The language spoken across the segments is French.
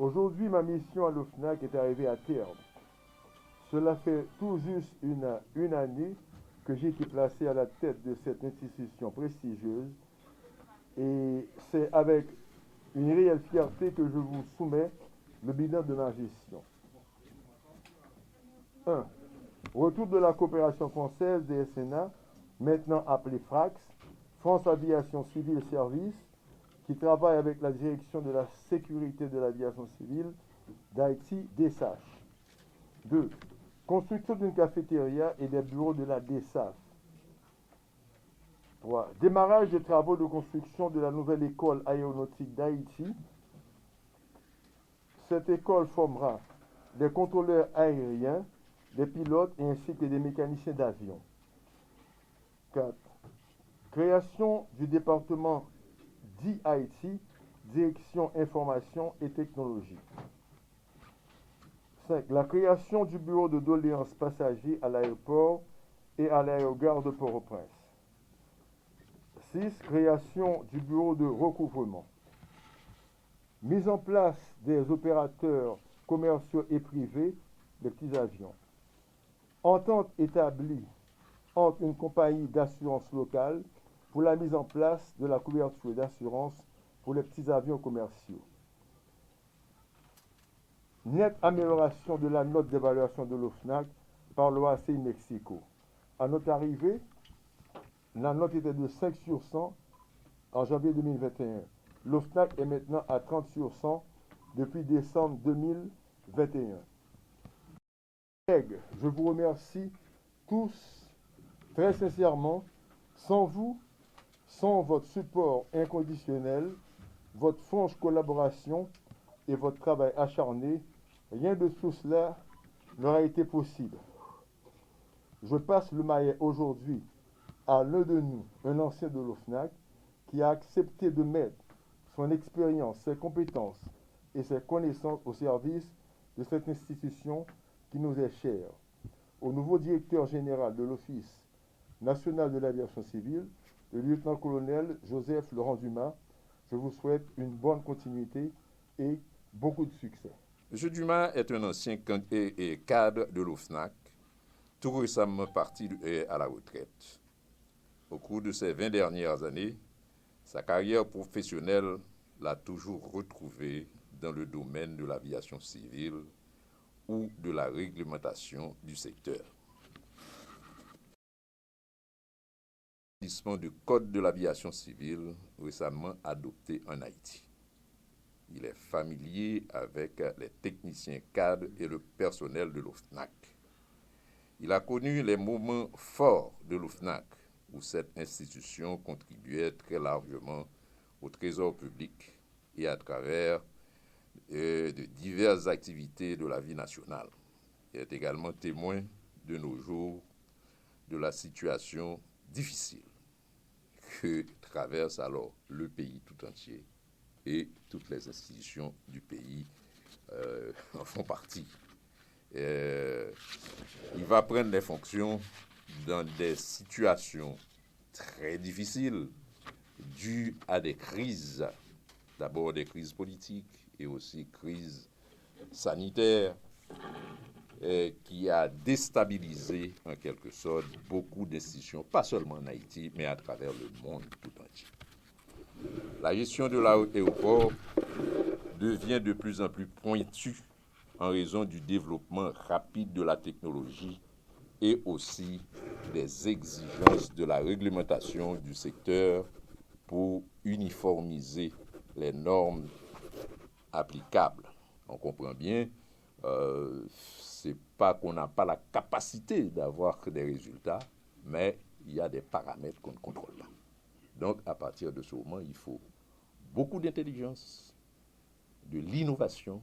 Aujourd'hui, ma mission à l'OFNAC est arrivée à terme. Cela fait tout juste une année que j'ai été placé à la tête de cette institution prestigieuse et c'est avec une réelle fierté que je vous soumets le bilan de ma gestion. 1. Retour de la coopération française des SNA, maintenant appelée FRAX, France Aviation Civile Service, qui travaille avec la direction de la sécurité de l'aviation civile d'Haïti, DSAF. 2. Construction d'une cafétéria et des bureaux de la DSAF. 3. Démarrage des travaux de construction de la nouvelle école aéronautique d'Haïti. Cette école formera des contrôleurs aériens, des pilotes ainsi que des mécaniciens d'avion. 4. Création du département d'IT, Direction Information et Technologie. 5. La création du bureau de doléances passagers à l'aéroport et à l'aérogare de Port-au-Prince. 6. Création du bureau de recouvrement. Mise en place des opérateurs commerciaux et privés, les petits avions. Entente établie entre une compagnie d'assurance locale pour la mise en place de la couverture d'assurance pour les petits avions commerciaux. Nette amélioration de la note d'évaluation de l'OFNAC par l'OACI Mexico. À notre arrivée, la note était de 5 sur 100 en janvier 2021. L'OFNAC est maintenant à 30 sur 100 depuis décembre 2021. Collègues, je vous remercie tous très sincèrement. Sans vous, sans votre support inconditionnel, votre franche collaboration et votre travail acharné, rien de tout cela n'aurait été possible. Je passe le maillet aujourd'hui à l'un de nous, un ancien de l'OFNAC, qui a accepté de mettre son expérience, ses compétences et ses connaissances au service de cette institution qui nous est chère. Au nouveau directeur général de l'Office national de l'aviation civile, le lieutenant-colonel Joseph Laurent Dumas, je vous souhaite une bonne continuité et beaucoup de succès. M. Dumas est un ancien cadre de l'OFNAC, tout récemment parti à la retraite. Au cours de ces 20 dernières années, sa carrière professionnelle l'a toujours retrouvé dans le domaine de l'aviation civile ou de la réglementation du secteur. Du Code de l'aviation civile récemment adopté en Haïti. Il est familier avec les techniciens cadres et le personnel de l'OFNAC. Il a connu les moments forts de l'OFNAC où cette institution contribuait très largement au trésor public et à travers de diverses activités de la vie nationale. Il est également témoin de nos jours de la situation difficile que traverse alors le pays tout entier et toutes les institutions du pays en font partie. Il va prendre les fonctions dans des situations très difficiles dues à des crises, d'abord des crises politiques et aussi crises sanitaires qui a déstabilisé en quelque sorte beaucoup d'institutions, pas seulement en Haïti, mais à travers le monde tout entier. La gestion de l'aéroport devient de plus en plus pointue en raison du développement rapide de la technologie et aussi des exigences de la réglementation du secteur pour uniformiser les normes applicables. On comprend bien, c'est pas qu'on n'a pas la capacité d'avoir des résultats, mais il y a des paramètres qu'on ne contrôle pas. Donc, à partir de ce moment, il faut beaucoup d'intelligence, de l'innovation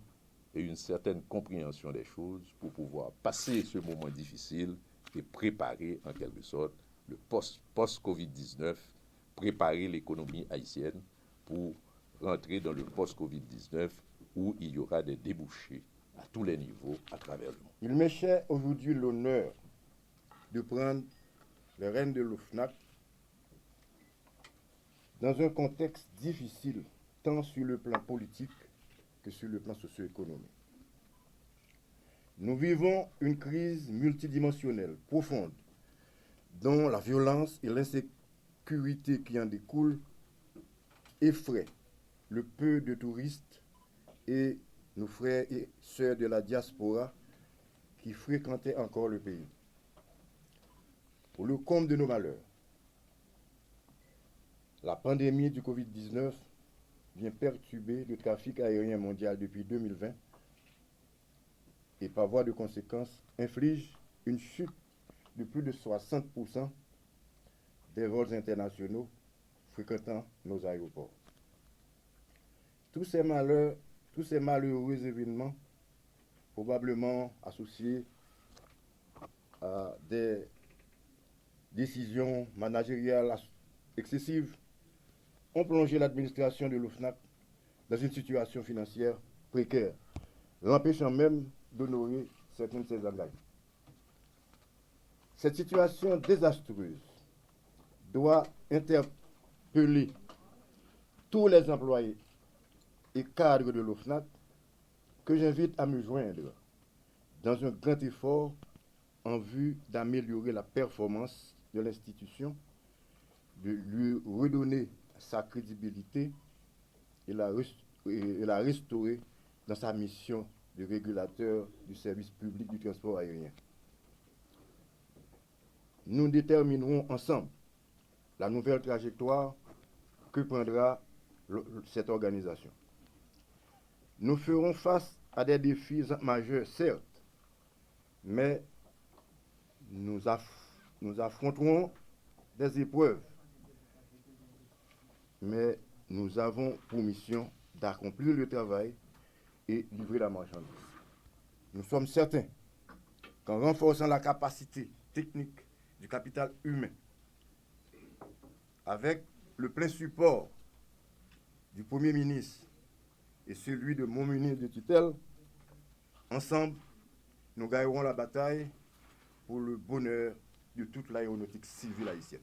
et une certaine compréhension des choses pour pouvoir passer ce moment difficile et préparer en quelque sorte le post-Covid-19, préparer l'économie haïtienne pour rentrer dans le post-Covid-19 où il y aura des débouchés à tous les niveaux à travers le monde. Il m'est cher aujourd'hui l'honneur de prendre les rênes de l'OFNAC dans un contexte difficile, tant sur le plan politique que sur le plan socio-économique. Nous vivons une crise multidimensionnelle, profonde, dont la violence et l'insécurité qui en découlent effraient le peu de touristes et nos frères et sœurs de la diaspora qui fréquentaient encore le pays. Pour le comble de nos malheurs, la pandémie du Covid-19 vient perturber le trafic aérien mondial depuis 2020 et par voie de conséquence inflige une chute de plus de 60% des vols internationaux fréquentant nos aéroports. Tous ces malheureux événements, probablement associés à des décisions managériales excessives, ont plongé l'administration de l'OFNAC dans une situation financière précaire, l'empêchant même d'honorer certains de ses engagements. Cette situation désastreuse doit interpeller tous les employés et cadres de l'OFNAC que j'invite à me joindre dans un grand effort en vue d'améliorer la performance de l'institution, de lui redonner sa crédibilité et la restaurer dans sa mission de régulateur du service public du transport aérien. Nous déterminerons ensemble la nouvelle trajectoire que prendra cette organisation. Nous ferons face à des défis majeurs, certes, mais nous affronterons des épreuves. Mais nous avons pour mission d'accomplir le travail et livrer la marchandise. Nous sommes certains qu'en renforçant la capacité technique du capital humain, avec le plein support du Premier ministre et celui de mon ministre de tutelle, ensemble, nous gagnerons la bataille pour le bonheur de toute l'aéronautique civile haïtienne.